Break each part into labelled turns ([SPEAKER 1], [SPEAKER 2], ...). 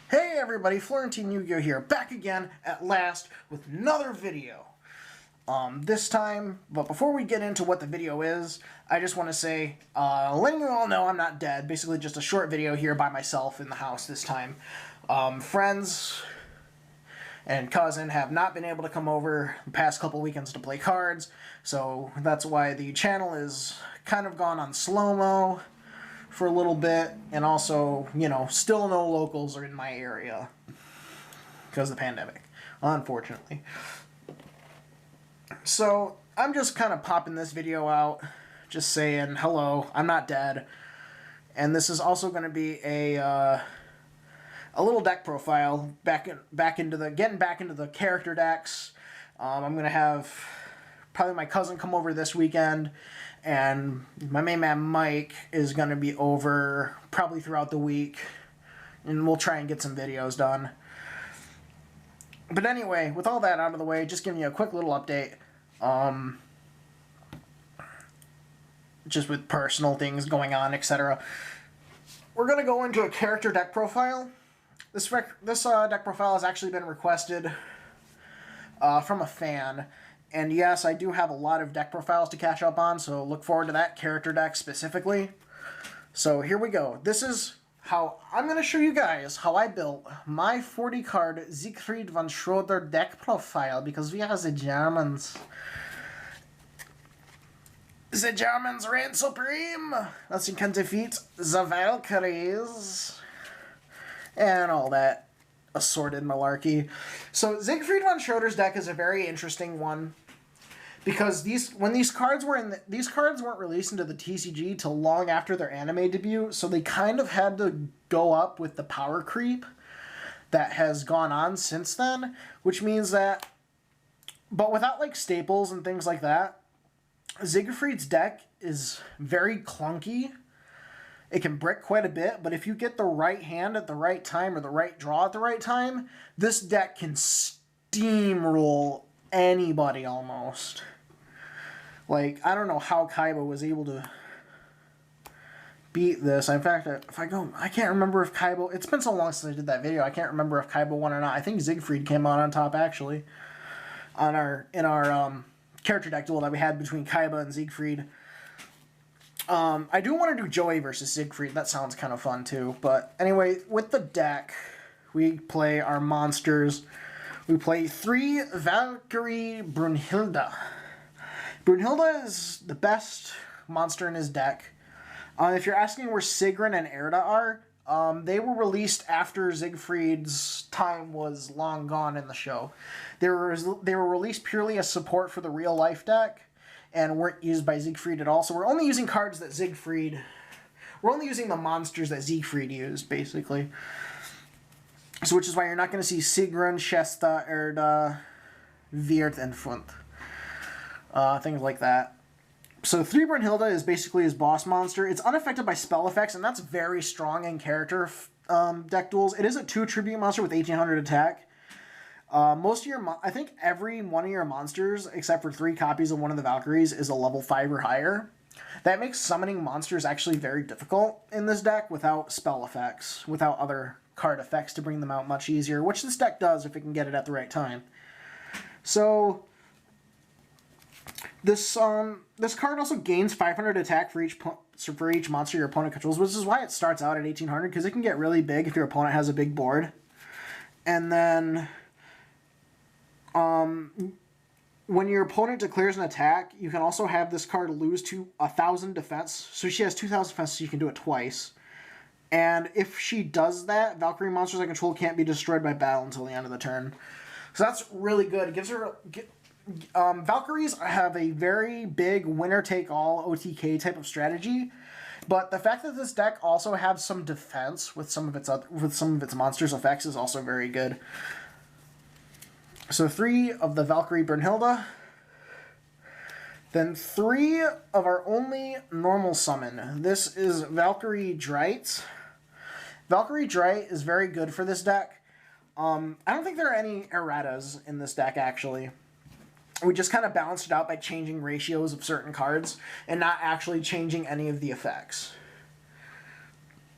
[SPEAKER 1] Hey everybody, Florentine Yu-Gi-Oh here, back again at last with another video. This time, but before we get into what the video is, I just want to say, letting you all know I'm not dead. Basically just a short video here by myself in the house this time. Friends and cousin have not been able to come over the past couple weekends to play cards, so that's why the channel is kind of gone on slow-mo for a little bit, and also, you know, still no locals are in my area because of the pandemic, unfortunately. So I'm just kind of popping this video out, just saying hello, I'm not dead, and this is also going to be a little deck profile getting back into the character decks. I'm going to have probably my cousin come over this weekend, and my main man Mike is going to be over probably throughout the week, and we'll try and get some videos done. But anyway, with all that out of the way, just giving you a quick little update. Just with personal things going on, etc. We're going to go into a character deck profile. This deck profile has actually been requested from a fan. And yes, I do have a lot of deck profiles to catch up on, so look forward to that character deck specifically. So here we go. This is how I'm going to show you guys how I built my 40 card Siegfried von Schroeder deck profile, because we are the Germans. The Germans reign supreme! Thus you can defeat the Valkyries and all that assorted malarkey. So Siegfried von Schroeder's deck is a very interesting one, because these cards weren't released into the TCG till long after their anime debut, so they kind of had to go up with the power creep that has gone on since then, which means that, but without like staples and things like that, Siegfried's deck is very clunky. It can brick quite a bit, but if you get the right hand at the right time or the right draw at the right time, this deck can steamroll anybody almost. Like, I don't know how Kaiba was able to beat this. In fact, if I go, I can't remember if Kaiba, it's been so long since I did that video, I can't remember if Kaiba won or not. I think Siegfried came out on top, actually, in our character deck duel that we had between Kaiba and Siegfried. I do want to do Joey versus Siegfried. That sounds kind of fun too. But anyway, with the deck, we play our monsters. We play 3 Valkyrie Brunhilde. Brunhilde is the best monster in his deck. If you're asking where Sigrun and Erda are, they were released after Siegfried's time was long gone in the show. They were released purely as support for the real life deck, and weren't used by Siegfried at all. So we're only using cards that we're only using the monsters that Siegfried used, basically. So which is why you're not going to see Sigrun, Shesta, Erda, Virt, and Funt. Things like that. So 3 Brunhilde is basically his boss monster. It's unaffected by spell effects, and that's very strong in character deck duels. It is a 2 tribute monster with 1800 attack. I think every one of your monsters, except for 3 copies of one of the Valkyries, is a level 5 or higher. That makes summoning monsters actually very difficult in this deck without spell effects, without other card effects to bring them out much easier, which this deck does if it can get it at the right time. So this card also gains 500 attack for each monster your opponent controls, which is why it starts out at 1800, because it can get really big if your opponent has a big board. And then when your opponent declares an attack, you can also have this card lose to 1,000 defense. So she has 2,000 defense, so you can do it twice. And if she does that, Valkyrie monsters I control can't be destroyed by battle until the end of the turn. So that's really good. It gives her... Valkyries have a very big winner-take-all OTK type of strategy, but the fact that this deck also has some defense with some of its monsters' effects is also very good. So 3 of the Valkyrie Brunhilde, then 3 of our only normal summon. This is Valkyrie Dreit. Valkyrie Dreit is very good for this deck. I don't think there are any erratas in this deck, actually. We just kind of balanced it out by changing ratios of certain cards and not actually changing any of the effects.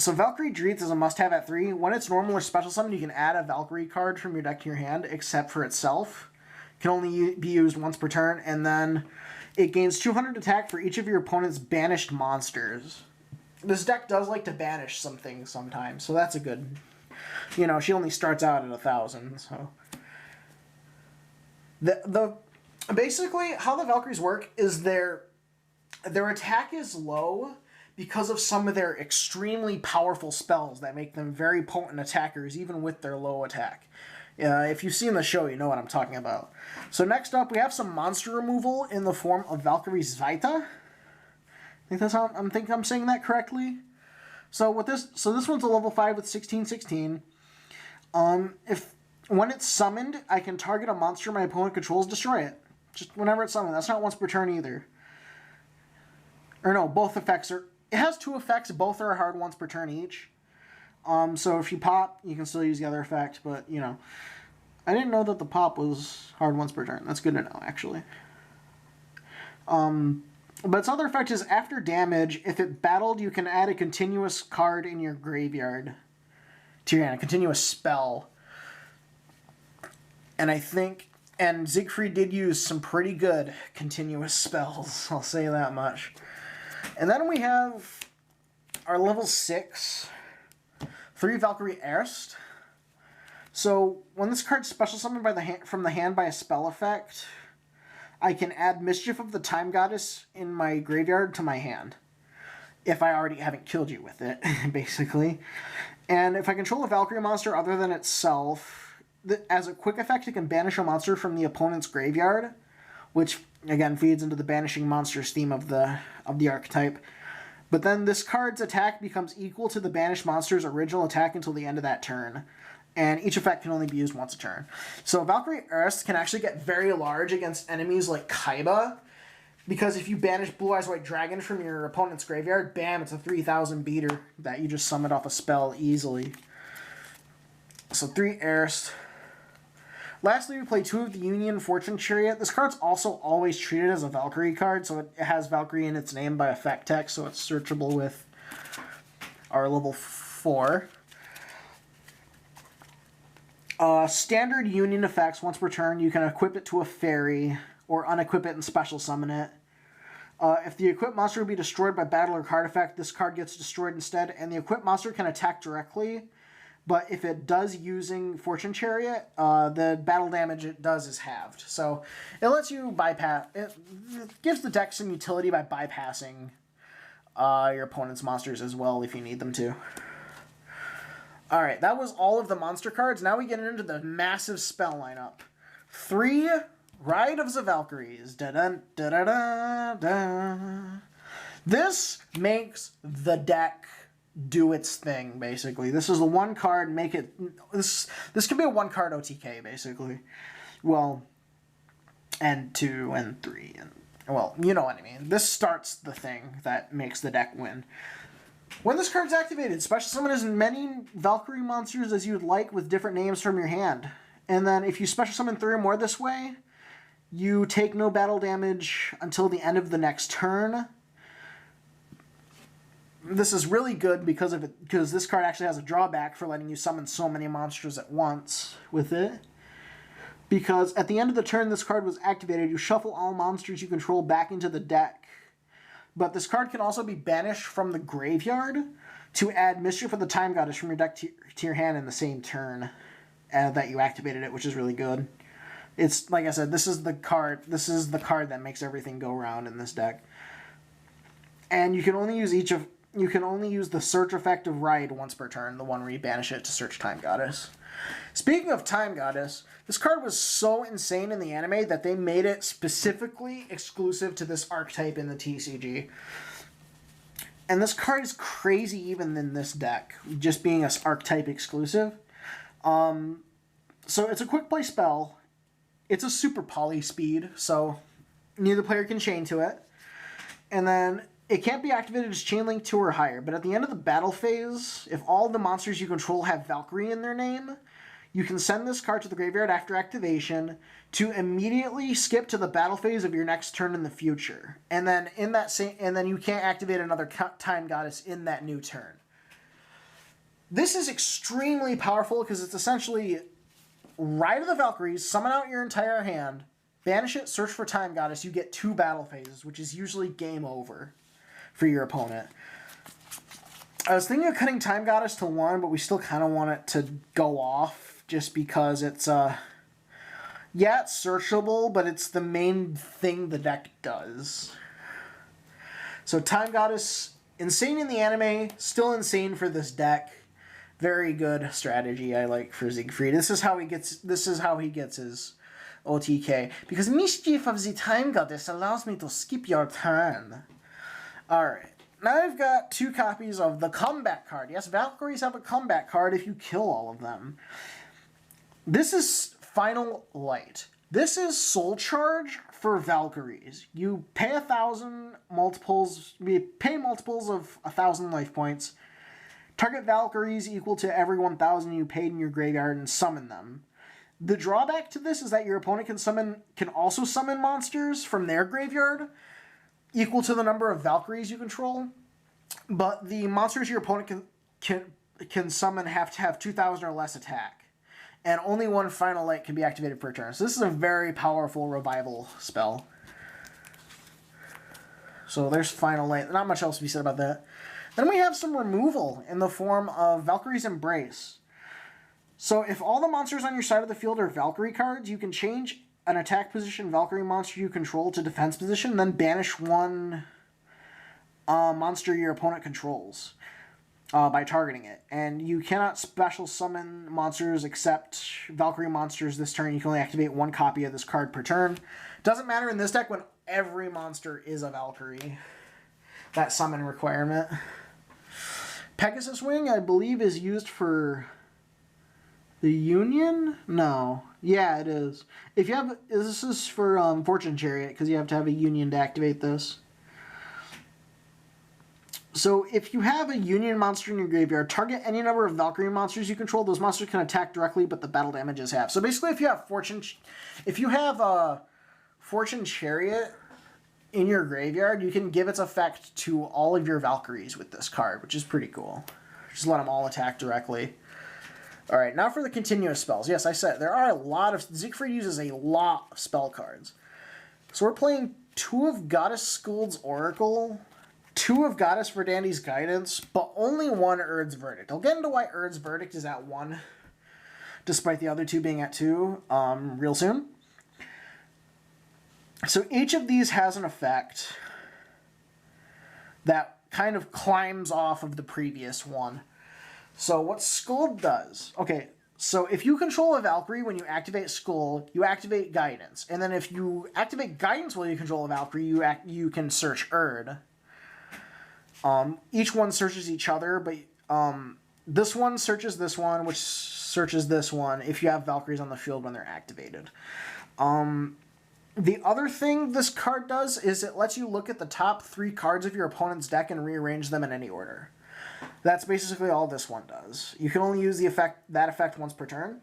[SPEAKER 1] So Valkyrie Dreeth is a must-have at 3. When it's normal or special summon, you can add a Valkyrie card from your deck to your hand, except for itself. It can only be used once per turn, and then it gains 200 attack for each of your opponent's banished monsters. This deck does like to banish some things sometimes, so that's a good... You know, she only starts out at 1,000, so... Basically, how the Valkyries work is their attack is low because of some of their extremely powerful spells that make them very potent attackers, even with their low attack. If you've seen the show, you know what I'm talking about. So next up, we have some monster removal in the form of Valkyrie Zweite. I think I'm saying that correctly. So this one's a level 5 with 16/16. When it's summoned, I can target a monster my opponent controls, destroy it. Just whenever it's summoned. That's not once per turn either. Or no, both effects are... It has 2 effects. Both are hard once per turn each. So if you pop, you can still use the other effect. But, you know, I didn't know that the pop was hard once per turn. That's good to know, actually. But its other effect is after damage, if it battled, you can add a continuous card in your graveyard to your hand. A continuous spell. And Siegfried did use some pretty good continuous spells. I'll say that much. And then we have our level 6, 3 Valkyrie Erst. So when this card's special summoned from the hand by a spell effect, I can add Mischief of the Time Goddess in my graveyard to my hand. If I already haven't killed you with it, basically. And if I control a Valkyrie monster other than itself, as a quick effect, it can banish a monster from the opponent's graveyard, which again feeds into the banishing monsters theme of the archetype. But then this card's attack becomes equal to the banished monster's original attack until the end of that turn, and each effect can only be used once a turn. So Valkyrie Erst can actually get very large against enemies like Kaiba, because if you banish Blue Eyes White Dragon from your opponent's graveyard, bam, it's a 3,000 beater that you just summon off a spell easily. So 3 Erst. Lastly, we play 2 of the Union Fortune Chariot. This card's also always treated as a Valkyrie card, so it has Valkyrie in its name by effect text, so it's searchable with our level 4. Standard Union effects, once per turn, you can equip it to a fairy, or unequip it and special summon it. If the equipped monster would be destroyed by battle or card effect, this card gets destroyed instead, and the equipped monster can attack directly. But if it does using Fortune Chariot, the battle damage it does is halved. So it lets you bypass... It gives the deck some utility by bypassing your opponent's monsters as well if you need them to. Alright, that was all of the monster cards. Now we get into the massive spell lineup. 3 Ride of the Valkyries. Da-dun, da-da-da-da. This makes the deck do its thing, basically. This is the one card, make it... This can be a one card OTK, basically. Well, and 2 and 3, and... Well, you know what I mean. This starts the thing that makes the deck win. When this card's activated, special summon as many Valkyrie monsters as you'd like with different names from your hand. And then if you special summon 3 or more this way, you take no battle damage until the end of the next turn. This is really good because this card actually has a drawback for letting you summon so many monsters at once with it. Because at the end of the turn this card was activated, you shuffle all monsters you control back into the deck. But this card can also be banished from the graveyard to add Mischief of the Time Goddess from your deck to your hand in the same turn that you activated it, which is really good. It's, like I said, this is the card that makes everything go round in this deck. And you can only use the search effect of Ride once per turn, the one where you banish it to search Time Goddess. Speaking of Time Goddess, this card was so insane in the anime that they made it specifically exclusive to this archetype in the TCG. And this card is crazy even in this deck, just being an archetype exclusive. So it's a quick play spell. It's a super poly speed, so neither player can chain to it. And then it can't be activated as Chain Link 2 or higher, but at the end of the battle phase, if all the monsters you control have Valkyrie in their name, you can send this card to the graveyard after activation to immediately skip to the battle phase of your next turn in the future. And then you can't activate another Time Goddess in that new turn. This is extremely powerful because it's essentially Ride of the Valkyries, summon out your entire hand, banish it, search for Time Goddess, you get 2 battle phases, which is usually game over for your opponent. I was thinking of cutting Time Goddess to 1, but we still kind of want it to go off just because it's, yeah, it's searchable, but it's the main thing the deck does. So Time Goddess, insane in the anime, still insane for this deck. Very good strategy I like for Siegfried. This is how he gets his OTK. Because Mischief of the Time Goddess allows me to skip your turn. Alright. Now I've got 2 copies of the comeback card. Yes, Valkyries have a comeback card if you kill all of them. This is Final Light. This is Soul Charge for Valkyries. You pay 1,000 multiples. You pay multiples of 1,000 life points. Target Valkyries equal to every 1,000 you paid in your graveyard and summon them. The drawback to this is that your opponent can also summon monsters from their graveyard equal to the number of Valkyries you control. But the monsters your opponent can summon have to have 2,000 or less attack. And only 1 Final Light can be activated per turn. So this is a very powerful revival spell. So there's Final Light. Not much else to be said about that. Then we have some removal in the form of Valkyrie's Embrace. So if all the monsters on your side of the field are Valkyrie cards, you can change an attack position Valkyrie monster you control to defense position, then banish 1 monster your opponent controls by targeting it. And you cannot special summon monsters except Valkyrie monsters this turn. You can only activate 1 copy of this card per turn. Doesn't matter in this deck when every monster is a Valkyrie. That summon requirement. Pegasus Wing, I believe, is used for the Union? No. Yeah, it is. If you have, this is for Fortune Chariot, because you have to have a Union to activate this. So if you have a Union monster in your graveyard, target any number of Valkyrie monsters you control. Those monsters can attack directly, but the battle damage is half. So basically, if you have Fortune Chariot in your graveyard, you can give its effect to all of your Valkyries with this card, which is pretty cool. Just let them all attack directly. Alright, now for the continuous spells. Yes, I said, there are a lot of... Siegfried uses a lot of spell cards. So we're playing 2 of Goddess Skuld's Oracle, 2 of Goddess Verdandi's Guidance, but only 1 Urd's Verdict. I'll get into why Urd's Verdict is at 1, despite the other 2 being at 2, real soon. So each of these has an effect that kind of climbs off of the previous one. So what Skuld does... Okay, so if you control a Valkyrie, when you activate Skuld, you activate Guidance. And then if you activate Guidance while you control a Valkyrie, you can search Urd. Each one searches each other, but this one searches this one, which searches this one, if you have Valkyries on the field when they're activated. The other thing this card does is it lets you look at the top 3 cards of your opponent's deck and rearrange them in any order. That's basically all this one does. You can only use that effect once per turn.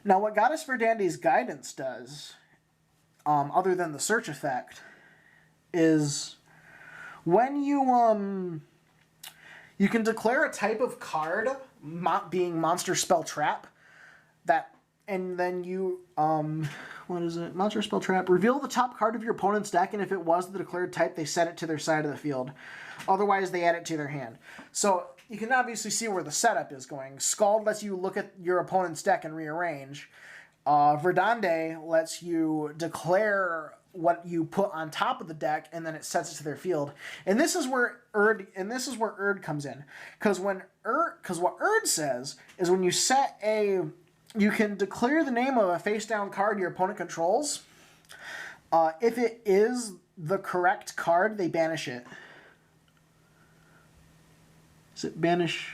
[SPEAKER 1] Now what Goddess Verdandi's Guidance does, other than the search effect, is when you can declare a type of card, being Monster Spell Trap, and then you, what is it? Monster Spell Trap. Reveal the top card of your opponent's deck, and if it was the declared type, they set it to their side of the field. Otherwise, they add it to their hand. So, you can obviously see where the setup is going. Scald lets you look at your opponent's deck and rearrange. Verdande lets you declare what you put on top of the deck, and then it sets it to their field. And this is where Urd comes in. Because what Urd says is when you set you can declare the name of a face-down card your opponent controls. If it is the correct card, they banish it. Is it banish?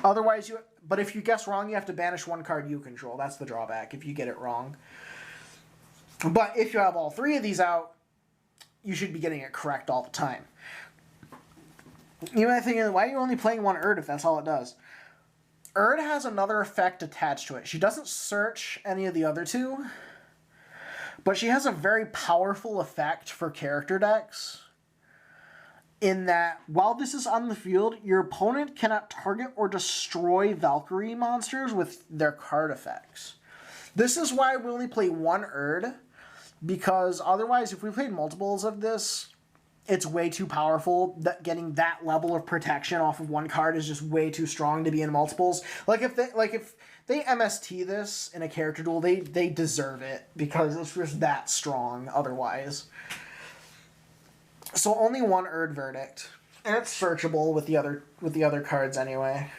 [SPEAKER 1] Otherwise, but if you guess wrong, you have to banish 1 card you control. That's the drawback if you get it wrong. But if you have all 3 of these out, you should be getting it correct all the time. You might think, why are you only playing 1 Urd if that's all it does? Urd has another effect attached to it. She doesn't search any of the other 2, but she has a very powerful effect for character decks. in that while this is on the field, your opponent cannot target or destroy Valkyrie monsters with their card effects. This is why we only play one Erd, because otherwise, if we played multiples of this, it's way too powerful. That getting that level of protection off of one card is just way too strong to be in multiples. If they MST this in a character duel, they deserve it because it's just that strong otherwise. So only one Erd Verdict, and it's searchable with the other cards anyway.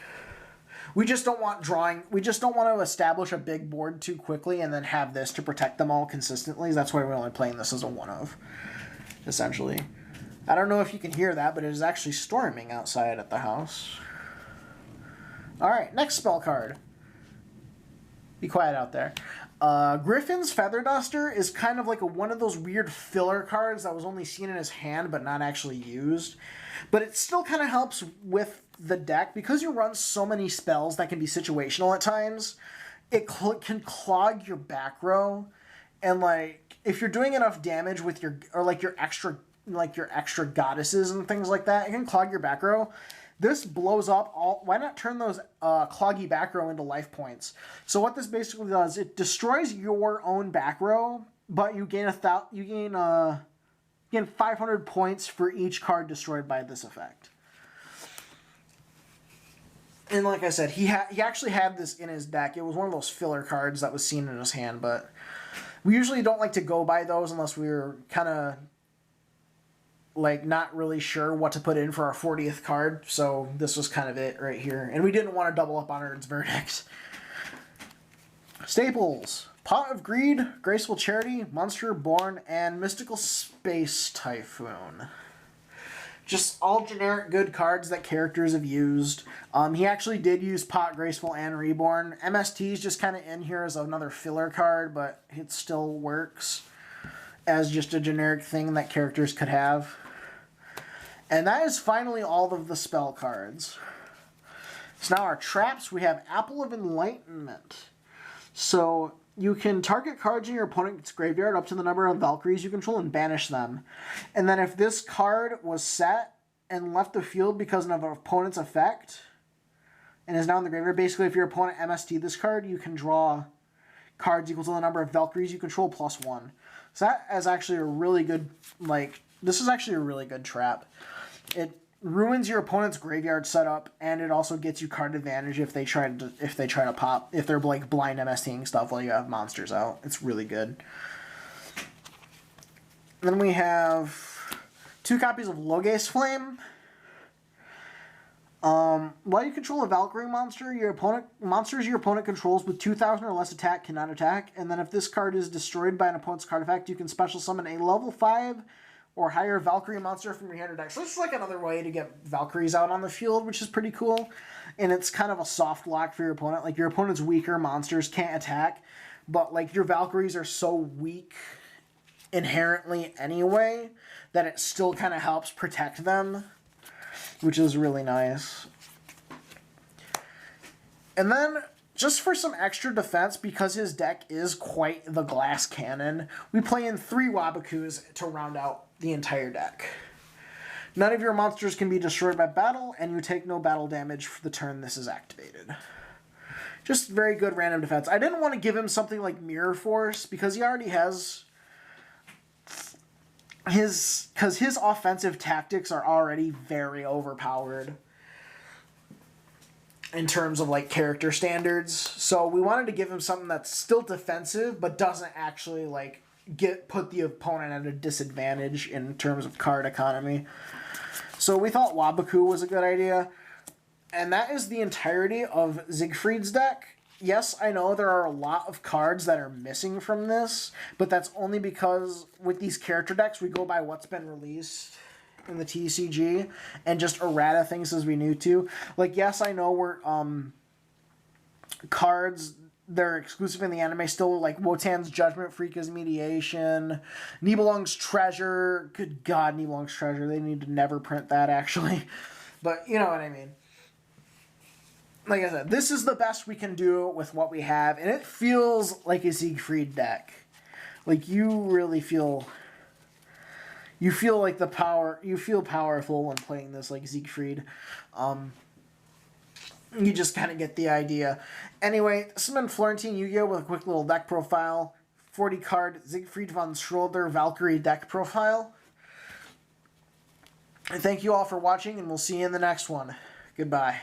[SPEAKER 1] We just don't want drawing. We just don't want to establish a big board too quickly and then have this to protect them all consistently. That's why we're only playing this as a one of, essentially. I don't know if you can hear that, but it is actually storming outside at the house. All right, next spell card. Be quiet out there. Griffin's Feather Duster is kind of like one of those weird filler cards that was only seen in his hand but not actually used. But it still kind of helps with the deck because you run so many spells that can be situational at times. It can clog your back row, and if you're doing enough damage with your extra goddesses and things like that, it can clog your back row. This blows up all. Why not turn those cloggy back row into life points? So what this basically does, it destroys your own back row, but you gain 500 points for each card destroyed by this effect. And like I said, he actually had this in his deck. It was one of those filler cards that was seen in his hand, but we usually don't like to go by those unless we're kind of not really sure what to put in for our 40th card. So this was kind of it right here. And we didn't want to double up on Erd's Verdict. Staples. Pot of Greed, Graceful Charity, Monster Born, and Mystical Space Typhoon. Just all generic good cards that characters have used. He actually did use Pot, Graceful, and Reborn. MST is just kind of in here as another filler card, but it still works as just a generic thing that characters could have. And that is finally all of the spell cards. So now our traps, we have Apple of Enlightenment. So you can target cards in your opponent's graveyard up to the number of Valkyries you control and banish them. And then if this card was set and left the field because of an opponent's effect and is now in the graveyard, basically if your opponent MST this card, you can draw cards equal to the number of Valkyries you control plus 1. So that is actually a really good, this is actually a really good trap. It ruins your opponent's graveyard setup, and it also gets you card advantage if they try to pop, if they're blind MSTing stuff while you have monsters out. It's really good. Then we have 2 copies of Loge's Flame. While you control a Valkyrie monster, monsters your opponent controls with 2,000 or less attack cannot attack, and then if this card is destroyed by an opponent's card effect, you can special summon a level 5 or higher Valkyrie monster from your hand or deck. So this is another way to get Valkyries out on the field, which is pretty cool. And it's kind of a soft lock for your opponent. Your opponent's weaker monsters can't attack, but your Valkyries are so weak inherently anyway that it still kind of helps protect them, which is really nice. And then, just for some extra defense, because his deck is quite the glass cannon, we play in 3 Wabakus to round out the entire deck. None of your monsters can be destroyed by battle, and you take no battle damage for the turn this is activated. Just very good random defense. I didn't want to give him something like Mirror Force, because he already has his offensive tactics are already very overpowered in terms of character standards. So we wanted to give him something that's still defensive but doesn't actually put the opponent at a disadvantage in terms of card economy. So we thought Wabaku was a good idea. And that is the entirety of Siegfried's deck. Yes, I know there are a lot of cards that are missing from this, but that's only because with these character decks, we go by what's been released in the TCG and just errata things as we need to. Yes, I know we're cards they're exclusive in the anime still, Wotan's Judgment, Freaka's Mediation, Nibelung's Treasure. Good God, Nibelung's Treasure. They need to never print that, actually. But you know what I mean. Like I said, this is the best we can do with what we have, and it feels like a Siegfried deck. You really feel You feel like the power. You feel powerful when playing this, like Siegfried. You just kind of get the idea. Anyway, this has been Florentine Yu-Gi-Oh! With a quick little deck profile. 40 card Siegfried von Schroeder Valkyrie deck profile. And thank you all for watching, and we'll see you in the next one. Goodbye.